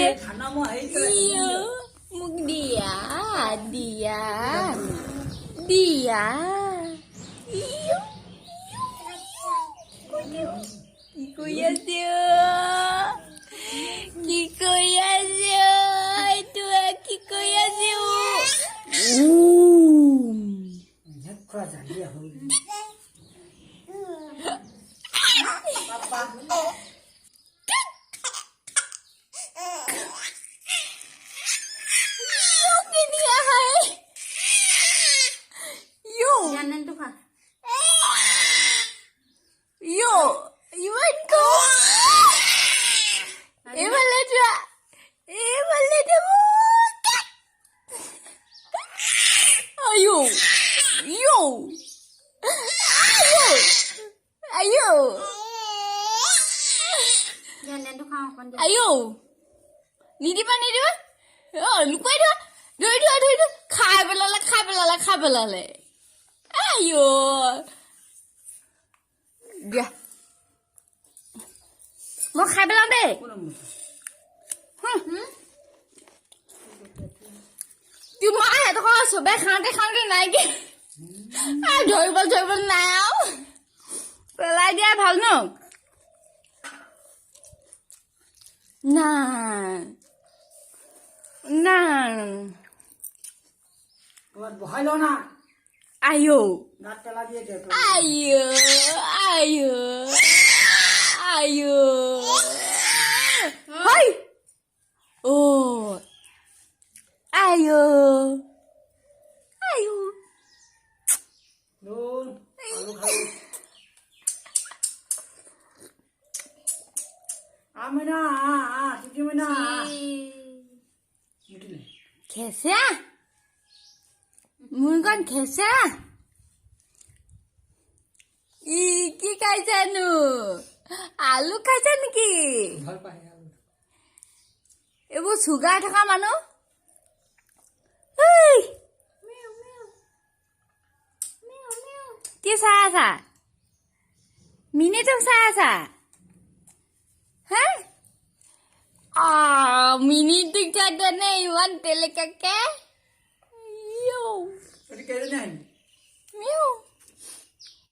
Iya, muk dia, dia, dia. Iya, Kikoyasyo, Kikoyasyo, itu Kikoyasyo. Jangan tuh kak. Yo, Iwan ko. Iwan leda. Iwan leda bukan. Ayo. Yo. Ayo. Ayo. Jangan tuh kak kon. Ayo. Ni di mana dia? Oh, lupa dia. Dia. Khai belala. Ayo. Dia. Mau khai belala deh. Cuma ayah tu kalau sebab khante naik. Ah, joybal now. Pelai dia bhal no. Nah. বহাই ল না Ayo. দাঁত পেলা দিয়ে দে Ayo. Hai. Oh. Ayo. নুন আলু খাই আমিনা তুই মিনা মিটলে कैसे? मुनगन कैसे? কি খাইছানো? আলু খাইছা নেকি? ভাল পাই আলু এইবোৰ চুগাৰ থকা মানুহ। কি চাই আছা? মিনিটক চাই আছা? হা? মিনিটক চাইনে ইমান তেলেকাকে? এটি কেড়ে নেন মিউ